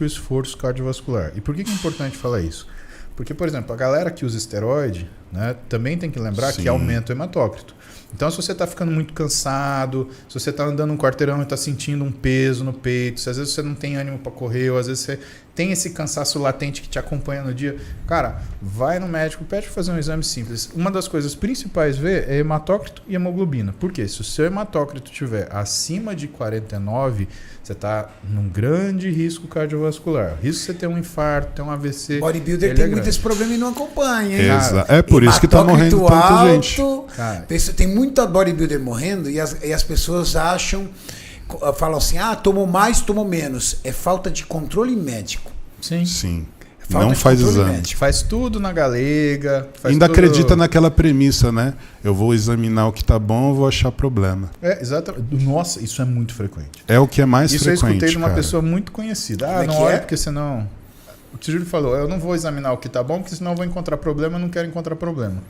o esforço cardiovascular. E por que é importante falar isso? Porque, por exemplo, a galera que usa esteroide, né, também tem que lembrar que aumenta o hematócrito. Então, se você está ficando muito cansado, se você está andando um quarteirão e está sentindo um peso no peito, se às vezes você não tem ânimo para correr, ou às vezes você tem esse cansaço latente que te acompanha no dia, cara, vai no médico, pede para fazer um exame simples. Uma das coisas principais ver é hematócrito e hemoglobina. Por quê? Se o seu hematócrito estiver acima de 49, você está num grande risco cardiovascular. O risco de você ter um infarto, ter um AVC. Bodybuilder tem muito esse problema e não acompanha, hein? É por isso que está morrendo tanta gente. Cara. Tem muita bodybuilder morrendo e as pessoas acham, falam assim, tomo mais, tomo menos. É falta de controle médico. Sim. Não faz exame. Médico. Faz tudo na galega. Ainda acredita naquela premissa, né? Eu vou examinar o que tá bom, eu vou achar problema. Exatamente. Nossa, isso é muito frequente. É o que é mais frequente, Isso eu escutei de uma cara. pessoa muito conhecida. Não olha, porque senão... O que o Júlio falou, eu não vou examinar o que tá bom, porque senão eu vou encontrar problema, eu não quero encontrar problema.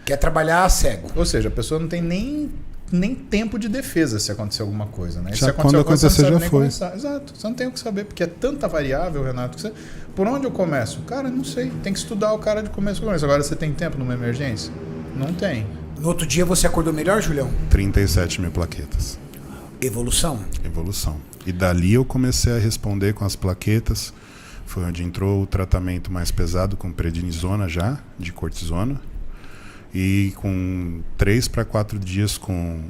Quer trabalhar cego. Ou seja, a pessoa não tem nem tempo de defesa se acontecer alguma coisa, né? Já quando acontecer, já foi. Exato. Você não tem o que saber, porque é tanta variável, Renato, que você... Por onde eu começo? Cara, não sei. Tem que estudar o cara de começo a começo. Agora, você tem tempo numa emergência? Não tem. No outro dia você acordou melhor, Julião? 37 mil plaquetas. Evolução? Evolução. E dali eu comecei a responder com as plaquetas. Foi onde entrou o tratamento mais pesado com prednisona já, de cortisona. E com 3 para 4 dias com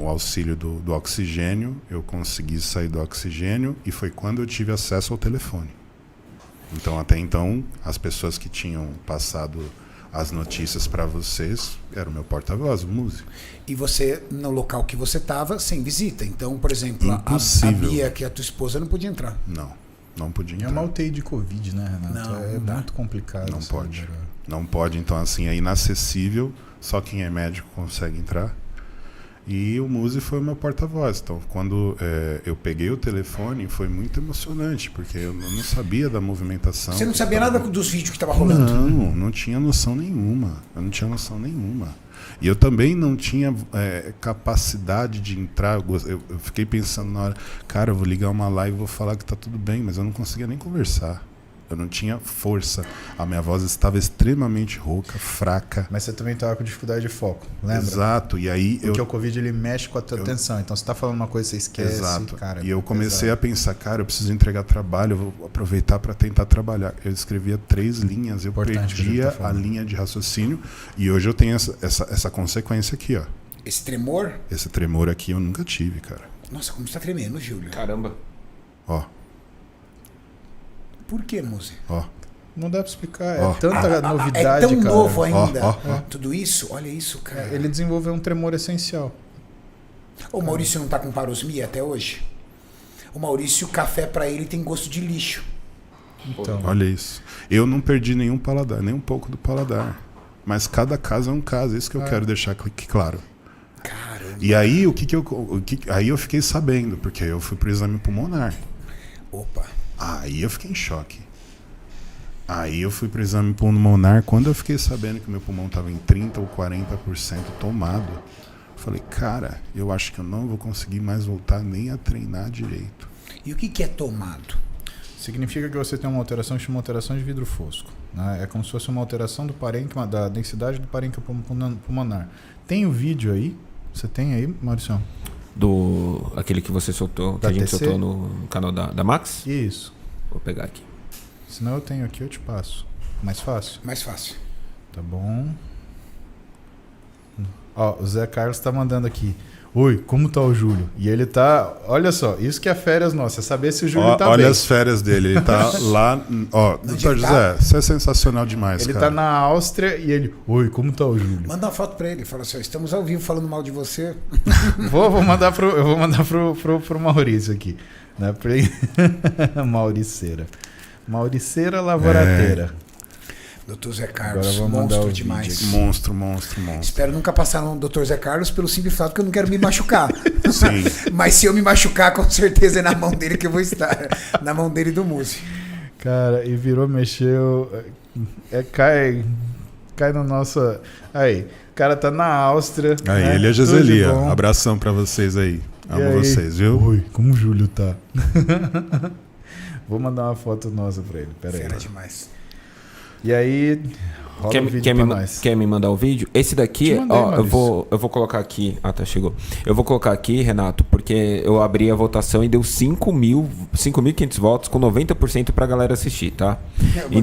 o auxílio do oxigênio, eu consegui sair do oxigênio e foi quando eu tive acesso ao telefone. Então, até então, as pessoas que tinham passado as notícias para vocês eram o meu porta-voz, o músico. E você, no local que você estava, sem visita. Então, por exemplo, a Bia, que é a tua esposa, não podia entrar. Não podia entrar. É uma UTI de Covid, né, Renato? Não muito complicado. Não pode. Não pode, então assim, é inacessível, só quem é médico consegue entrar. E o Muzi foi o meu porta-voz. Então, quando eu peguei o telefone, foi muito emocionante, porque eu não sabia da movimentação. Você não sabia nada dos vídeos que estava rolando? Não tinha noção nenhuma. Eu não tinha noção nenhuma. E eu também não tinha capacidade de entrar. Eu fiquei pensando na hora, cara, eu vou ligar uma live e vou falar que tá tudo bem, mas eu não conseguia nem conversar. Eu não tinha força. A minha voz estava extremamente rouca, fraca. Mas você também estava com dificuldade de foco, lembra? Exato. E aí porque o Covid ele mexe com a tua atenção. Então você está falando uma coisa, você esquece. Exato. Cara, e eu comecei a pensar, cara, eu preciso entregar trabalho, eu vou aproveitar para tentar trabalhar. Eu escrevia 3 linhas, eu perdia a linha de raciocínio. E hoje eu tenho essa consequência aqui, ó. Esse tremor? Esse tremor aqui eu nunca tive, cara. Nossa, como você tá tremendo, Júlio. Caramba. Ó. Por que, Muzi? Ó. Não dá pra explicar, é tanta novidade, é tão cara. novo ainda. Ó. Tudo isso, olha isso, cara. Ele desenvolveu um tremor essencial. O Maurício não tá com parosmia até hoje? O Maurício, o café pra ele tem gosto de lixo. Então. Olha isso. Eu não perdi nenhum paladar, nem um pouco do paladar. Mas cada caso é um caso, isso que eu quero deixar claro. Caramba. E aí, aí eu fiquei sabendo, porque eu fui pro exame pulmonar. Opa. Aí eu fiquei em choque. Aí eu fui pro exame pulmonar. Quando eu fiquei sabendo que meu pulmão estava em 30% ou 40% tomado, eu falei, cara, eu acho que eu não vou conseguir mais voltar nem a treinar direito. E o que é tomado? Significa que você tem uma alteração que chama alteração de vidro fosco. Né? É como se fosse uma alteração do parênquima, da densidade do parênquima pulmonar. Tem o vídeo aí? Você tem aí, Maurício? Aquele que você soltou, que a gente soltou no canal da Max? Isso. Vou pegar aqui. Se não eu tenho aqui, eu te passo. Mais fácil? Mais fácil. Tá bom. Ó, o Zé Carlos tá mandando aqui. Oi, como tá o Júlio? E ele tá... Olha só, isso que é férias nossas. É saber se o Júlio tá bem. Olha as férias dele. Ele tá lá... Ó, doutor José, você é sensacional demais, ele cara. Ele tá na Áustria e ele... Oi, como tá o Júlio? Manda uma foto pra ele. Fala assim, estamos ao vivo falando mal de você. Eu vou mandar pro Maurício aqui. Né? Mauriceira Lavorateira. Dr. Zé Carlos, monstro demais. Monstro. Espero nunca passar no Dr. Zé Carlos pelo simples fato que eu não quero me machucar. Sim. Mas se eu me machucar, com certeza é na mão dele que eu vou estar. Na mão dele e do Muzi. Cara, e mexeu. Cai no nosso. Aí, o cara tá na Áustria. Aí, né? ele é Geselia. Abração pra vocês aí. Amo vocês, viu? Oi, como o Júlio tá? Vou mandar uma foto nossa pra ele. Pera aí. Fera demais. E aí, rola o vídeo pra nós. Quer me mandar o vídeo? Esse daqui, mandei, ó, eu Maurício. vou colocar aqui. Ah, tá, chegou. Eu vou colocar aqui, Renato, porque eu abri a votação e deu 5.500 votos com 90% pra galera assistir, tá?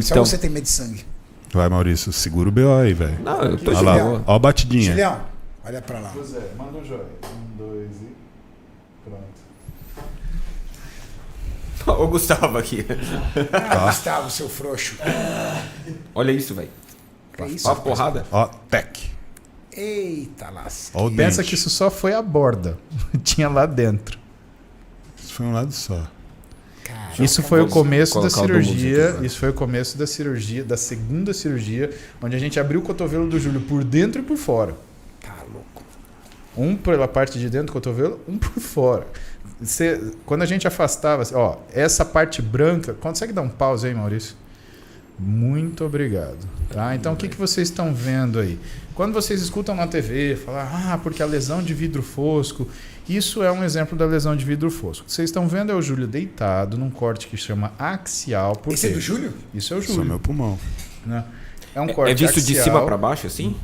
Só você tem medo de sangue. Vai, Maurício, segura o BO aí, velho. Não, eu tô Olha de lá, boa. ó a batidinha. Julião, olha pra lá. José, manda um joia. 1, 2 e... Pronto. Ó, o Gustavo aqui. Gustavo, seu frouxo. Olha isso, velho. Que isso? Ó a porrada. Ó, tec. Eita, lasca. Ó o Pensa dente. que isso só foi a borda. Tinha lá dentro. Isso foi um lado só. Isso foi o começo da Colocar o do músico cirurgia. agora. Isso foi o começo da cirurgia, da segunda cirurgia, onde a gente abriu o cotovelo do Júlio por dentro e por fora. Tá louco. Um pela parte de dentro do cotovelo, um por fora. Quando a gente afastava, ó, essa parte branca, consegue dar um pause aí, Maurício? Muito obrigado. Tá? Então, o que vocês estão vendo aí? Quando vocês escutam na TV falar, porque a lesão de vidro fosco, isso é um exemplo da lesão de vidro fosco. O que vocês estão vendo é o Júlio deitado num corte que chama axial. Por Esse quê? é do Júlio? Isso é o Isso é Júlio. meu pulmão. Né? É um corte É visto axial. de cima pra baixo, assim?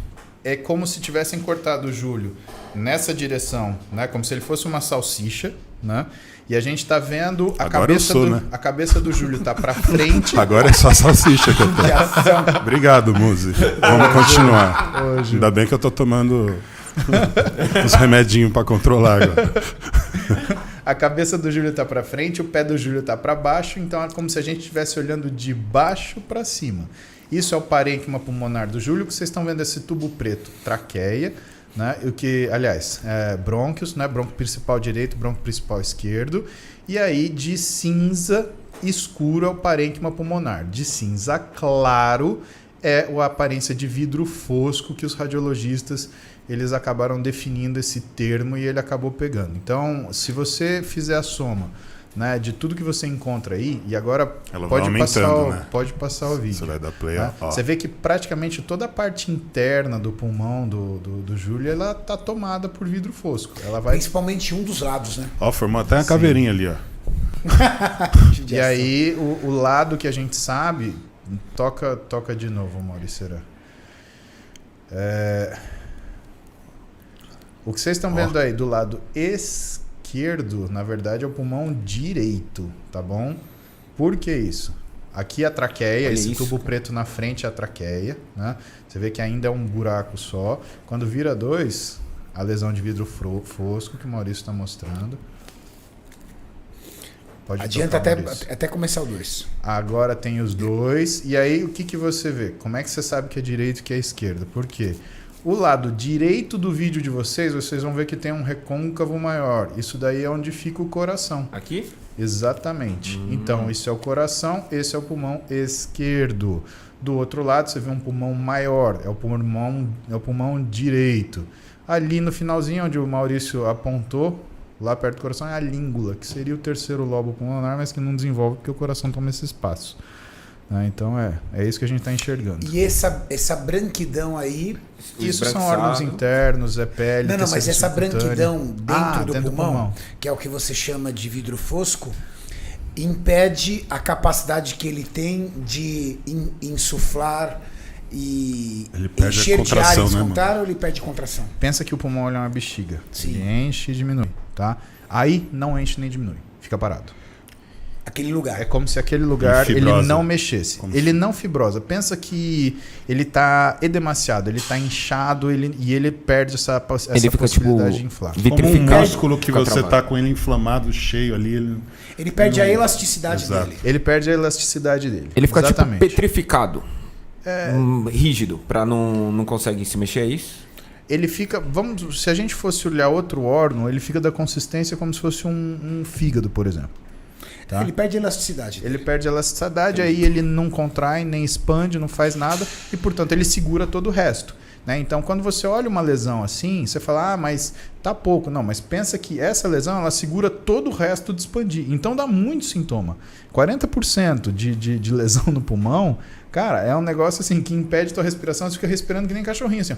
É como se tivessem cortado o Júlio nessa direção, né? Como se ele fosse uma salsicha, né? E a gente tá vendo a Agora cabeça eu sou, do né? a cabeça do Júlio tá para frente. Agora é só salsicha que eu tô. Obrigado, Muzi. Vamos continuar. Ainda bem que eu tô tomando os remedinhos pra controlar agora. A cabeça do Júlio tá para frente, o pé do Júlio tá para baixo, então é como se a gente estivesse olhando de baixo para cima. Isso é o parênquima pulmonar do Júlio, que vocês estão vendo esse tubo preto, traqueia, né? O que, aliás, é brônquios, né? Brônquio principal direito, brônquio principal esquerdo. E aí de cinza escuro é o parênquima pulmonar. De cinza claro é a aparência de vidro fosco que os radiologistas eles acabaram definindo esse termo e ele acabou pegando. Então, se você fizer a soma, né, de tudo que você encontra aí, e agora Ela vai aumentando, né? pode passar o vídeo. Você vai dar play, Né? ó. Você vê que praticamente toda a parte interna do pulmão do Júlio, ela tá tomada por vidro fosco. Ela vai... Principalmente um dos lados, né? Ó, formou até uma caveirinha ali, ó. E aí, o lado que a gente sabe... Toca de novo, Maurício. O que vocês estão vendo aí do lado esquerdo, na verdade, é o pulmão direito, tá bom? Por que isso? Aqui a traqueia, Olha esse isso, tubo cara. preto na frente é a traqueia, né? Você vê que ainda é um buraco só. Quando vira 2, a lesão de vidro fosco que o Maurício está mostrando. Pode Adianta tocar, Maurício. até começar o 2. Agora tem os dois. E aí, o que você vê? Como é que você sabe que é direito e que é esquerda? Por quê? O lado direito do vídeo de vocês vão ver que tem um recôncavo maior. Isso daí é onde fica o coração. Aqui? Exatamente. Então, isso é o coração, esse é o pulmão esquerdo. Do outro lado, você vê um pulmão maior, é o pulmão direito. Ali no finalzinho, onde o Maurício apontou, lá perto do coração, é a língula, que seria o terceiro lobo pulmonar, mas que não desenvolve porque o coração toma esse espaço. Então, é isso que a gente está enxergando. E essa branquidão aí... Isso são órgãos internos, é pele... Não, mas tecido essa subcutâneo. branquidão dentro do pulmão, que é o que você chama de vidro fosco, impede a capacidade que ele tem de insuflar e Ele perde encher a de ar e contração, né, descontar, ou ele perde contração? Pensa que o pulmão é uma bexiga. Sim. Ele enche e diminui, tá? Aí não enche nem diminui, fica parado. Aquele lugar. É como se aquele lugar ele fibrosa. não mexesse. Como Ele se- não fibrosa. Pensa que ele tá edemaciado, ele tá inchado e ele perde essa Ele fica, possibilidade tipo, de inflar. Como um vitrificado. músculo que Fica você travado. tá com ele inflamado, cheio ali. Ele perde a elasticidade Exato. dele. Ele perde a elasticidade dele. Ele fica Exatamente. tipo petrificado. Rígido, pra não consegue se mexer, é isso? Ele fica, se a gente fosse olhar outro órgão, ele fica da consistência como se fosse um fígado, por exemplo. Tá? Ele perde a elasticidade. Ele perde a elasticidade, aí ele não contrai, nem expande, não faz nada e, portanto, ele segura todo o resto. Né? Então, quando você olha uma lesão assim, você fala, mas tá pouco. Não, mas pensa que essa lesão ela segura todo o resto de expandir. Então, dá muito sintoma. 40% de lesão no pulmão, cara, é um negócio assim que impede tua respiração, você fica respirando que nem cachorrinho, assim, ó.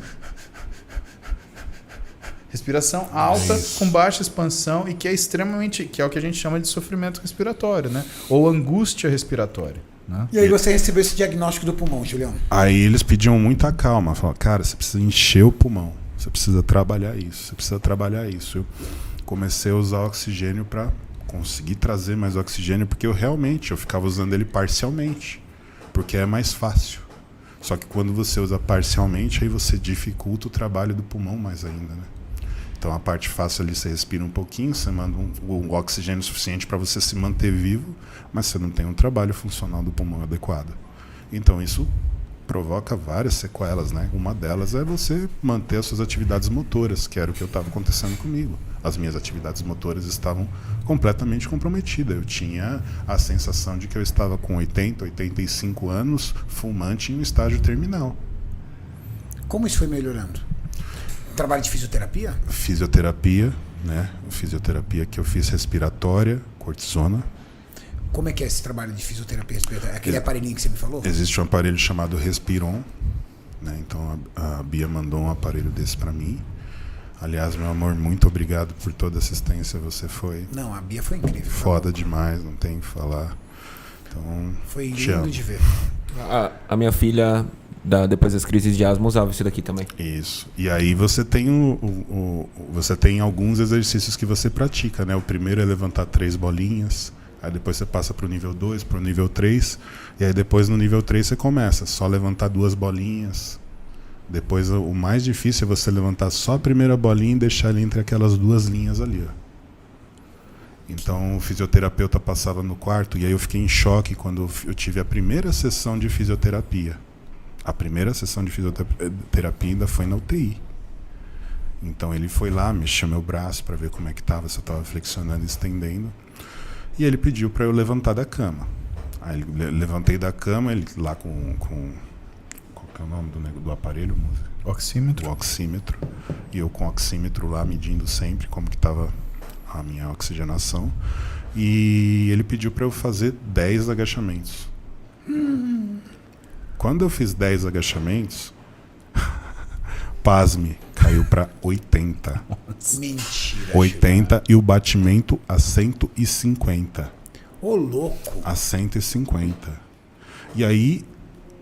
Respiração alta com baixa expansão e que é extremamente, que é o que a gente chama de sofrimento respiratório, né? Ou angústia respiratória. Né? E aí você recebeu esse diagnóstico do pulmão, Julião? Aí eles pediam muita calma. Falaram, cara, você precisa encher o pulmão. Você precisa trabalhar isso. Você precisa trabalhar isso. Eu comecei a usar oxigênio para conseguir trazer mais oxigênio, porque eu ficava usando ele parcialmente. Porque é mais fácil. Só que quando você usa parcialmente, aí você dificulta o trabalho do pulmão mais ainda, né? Então a parte fácil ali você respira um pouquinho, você manda um oxigênio suficiente para você se manter vivo, mas você não tem um trabalho funcional do pulmão adequado. Então isso provoca várias sequelas, né? Uma delas é você manter as suas atividades motoras, que era o que estava acontecendo comigo. As minhas atividades motoras estavam completamente comprometidas. Eu tinha a sensação de que eu estava com 80, 85 anos, fumante em um estágio terminal. Como isso foi melhorando? Trabalho de fisioterapia? Fisioterapia, né? Fisioterapia que eu fiz respiratória, cortisona. Como é que é esse trabalho de fisioterapia respiratória? Aquele aparelhinho que você me falou? Existe um aparelho chamado Respiron, né? Então a Bia mandou um aparelho desse para mim. Aliás, meu amor, muito obrigado por toda a assistência. Você foi... Não, a Bia foi incrível. Foda demais, não tem o que falar. Então, foi lindo de ver. A minha filha... depois das crises de asma, usava isso daqui também. Isso. E aí você tem você tem alguns exercícios que você pratica, né? O primeiro é levantar 3 bolinhas, aí depois você passa para o nível 2, para o nível 3, e aí depois no nível 3 você começa só levantar 2 bolinhas. Depois o mais difícil é você levantar só a primeira bolinha e deixar ele entre aquelas 2 linhas ali, ó. Então o fisioterapeuta passava no quarto e aí eu fiquei em choque quando eu tive a primeira sessão de fisioterapia. A primeira sessão de fisioterapia ainda foi na UTI. Então ele foi lá, mexeu meu braço para ver como é que estava, se eu estava flexionando e estendendo. E ele pediu para eu levantar da cama. Aí levantei da cama, ele lá com qual que é o nome do aparelho? Oxímetro. O oxímetro. E eu com o oxímetro lá medindo sempre como que estava a minha oxigenação. E ele pediu para eu fazer 10 agachamentos. Quando eu fiz 10 agachamentos, pasme, caiu para 80. Mentira. 80 e o batimento a 150. Ô, louco. A 150. E aí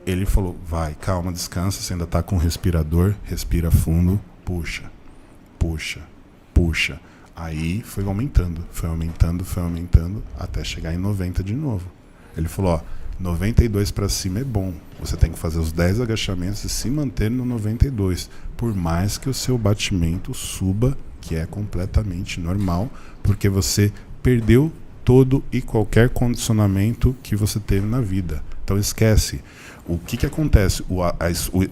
ele falou, vai, calma, descansa, você ainda tá com o respirador, respira fundo, puxa, puxa, puxa. Aí foi aumentando, até chegar em 90 de novo. Ele falou, ó, 92 para cima é bom. Você tem que fazer os 10 agachamentos e se manter no 92. Por mais que o seu batimento suba, que é completamente normal, porque você perdeu todo e qualquer condicionamento que você teve na vida. Então esquece. O que acontece?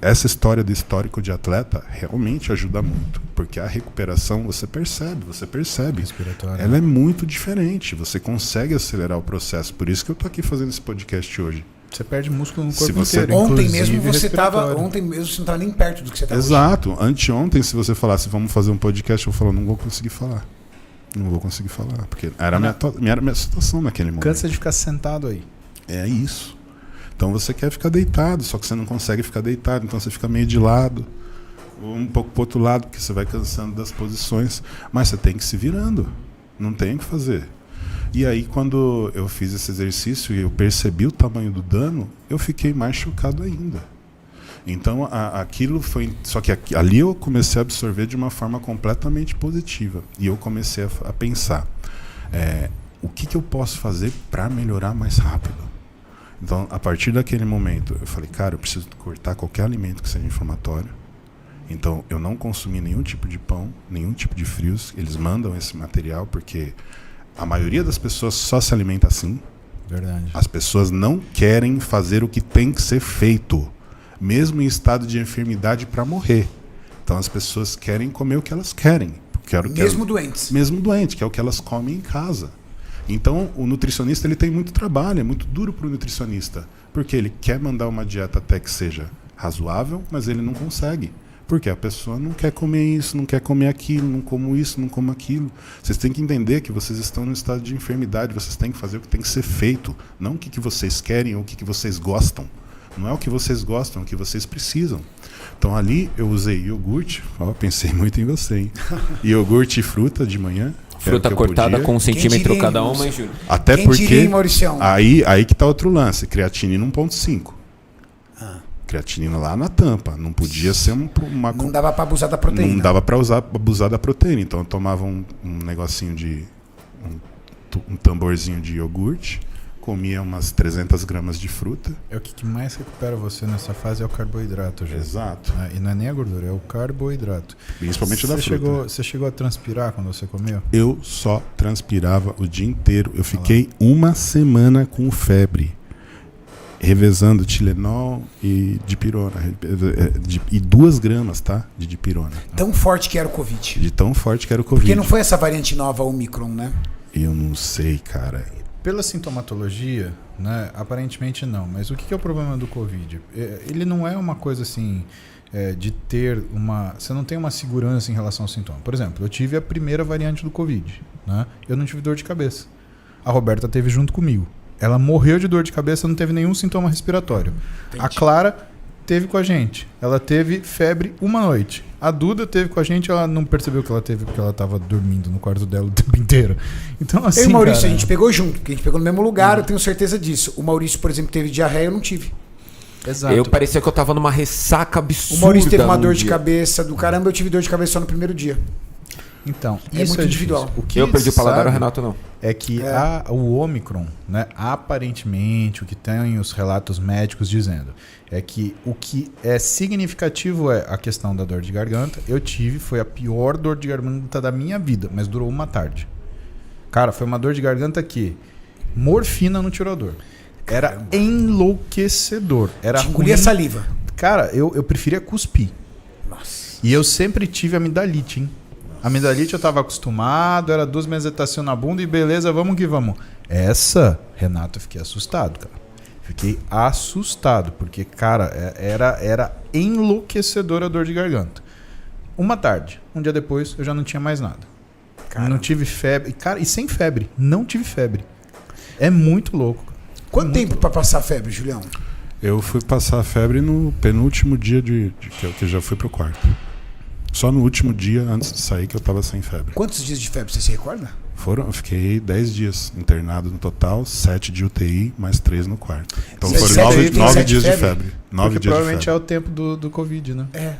Essa história do histórico de atleta realmente ajuda muito. Porque a recuperação, você percebe. Ela é muito diferente. Você consegue acelerar o processo. Por isso que eu tô aqui fazendo esse podcast hoje. Você perde músculo no corpo inteiro. Ontem mesmo você não estava nem perto do que você estava. Exato. Anteontem, se você falasse, vamos fazer um podcast, eu falo, não vou conseguir falar. Não vou conseguir falar. Porque era a minha situação naquele momento. Cansa de ficar sentado aí. É isso. Então você quer ficar deitado, só que você não consegue ficar deitado, então você fica meio de lado, ou um pouco para o outro lado, porque você vai cansando das posições, mas você tem que ir se virando, não tem o que fazer. E aí quando eu fiz esse exercício e eu percebi o tamanho do dano, eu fiquei mais chocado ainda. Então aquilo foi... Só que ali eu comecei a absorver de uma forma completamente positiva, e eu comecei a pensar, o que eu posso fazer para melhorar mais rápido? Então, a partir daquele momento, eu falei, cara, eu preciso cortar qualquer alimento que seja inflamatório. Então, eu não consumi nenhum tipo de pão, nenhum tipo de frios. Eles mandam esse material porque a maioria das pessoas só se alimenta assim. Verdade. As pessoas não querem fazer o que tem que ser feito, mesmo em estado de enfermidade para morrer. Então, as pessoas querem comer o que elas querem. Doentes. Mesmo doentes, que é o que elas comem em casa. Então, o nutricionista ele tem muito trabalho, é muito duro para o nutricionista, porque ele quer mandar uma dieta até que seja razoável, mas ele não consegue, porque a pessoa não quer comer isso, não quer comer aquilo, não como isso, não como aquilo. Vocês têm que entender que vocês estão num estado de enfermidade, vocês têm que fazer o que tem que ser feito, não o que vocês querem ou o que vocês gostam. Não é o que vocês gostam, é o que vocês precisam. Então ali eu usei iogurte, pensei muito em você, hein? Iogurte e fruta de manhã. Fruta cortada com 1 centímetro cada uma, hein, Júlio? Até Quem porque diria, hein, Mauricião? aí que tá outro lance, creatinina 1,5. Creatinina lá na tampa, não podia ser uma... Não dava para abusar da proteína. Não dava para abusar da proteína, então eu tomava um negocinho de... um tamborzinho de iogurte, comia umas 300 gramas de fruta. É o que mais recupera você nessa fase é o carboidrato, gente. Exato. E não é nem a gordura, é o carboidrato. Principalmente da fruta. Você chegou a transpirar quando você comeu? Eu só transpirava o dia inteiro. Eu fiquei uma semana com febre, revezando Tilenol e dipirona. E 2 gramas, tá? De dipirona. Tão forte que era o Covid. De tão forte que era o Covid. Porque não foi essa variante nova, Omicron, né? Eu não sei, cara. Pela sintomatologia, né, aparentemente não. Mas o que é o problema do Covid? Ele não é uma coisa assim de ter uma... Você não tem uma segurança em relação ao sintoma. Por exemplo, eu tive a primeira variante do Covid. Né? Eu não tive dor de cabeça. A Roberta teve junto comigo. Ela morreu de dor de cabeça, não teve nenhum sintoma respiratório. Entendi. A Clara teve com a gente. Ela teve febre uma noite. A Duda teve com a gente, ela não percebeu que ela teve porque ela estava dormindo no quarto dela o tempo inteiro. Então, assim, eu e o Maurício, cara, a gente pegou junto, porque a gente pegou no mesmo lugar, eu tenho certeza disso. O Maurício, por exemplo, teve diarreia, eu não tive. Exato. Eu parecia que eu tava numa ressaca absurda. O Maurício teve uma dor de dia. cabeça do caramba, eu tive dor de cabeça só no primeiro dia. Então, É isso muito individual. difícil. O que Eu perdi o paladar, sabe o Renato não. é que o Omicron, né, aparentemente, o que tem os relatos médicos dizendo, é que o que é significativo é a questão da dor de garganta. Eu tive, foi a pior dor de garganta da minha vida, mas durou uma tarde. Cara, foi uma dor de garganta que morfina não tirou dor. Era enlouquecedor. Era Te engolia ruim. saliva. Cara, eu preferia cuspir. Nossa. E eu sempre tive amidalite, hein? Amidalite eu tava acostumado, era 2 mesetacil na bunda e beleza, vamos que vamos. Essa, Renato, eu fiquei assustado, cara. Fiquei assustado, porque, cara, era enlouquecedora a dor de garganta. Uma tarde, um dia depois, eu já não tinha mais nada. Cara. Não tive febre. Cara, e sem febre, não tive febre. É muito louco. Quanto tempo pra passar febre, Julião? Eu fui passar a febre no penúltimo dia que eu já fui pro quarto. Só no último dia, antes de sair, que eu tava sem febre. Quantos dias de febre, você se recorda? Eu fiquei 10 dias internado no total, 7 de UTI, mais 3 no quarto. Então Sete foram de UTI, 9 sete dias de febre? febre. 9 Porque dias de provavelmente febre. é o tempo do Covid, né? É.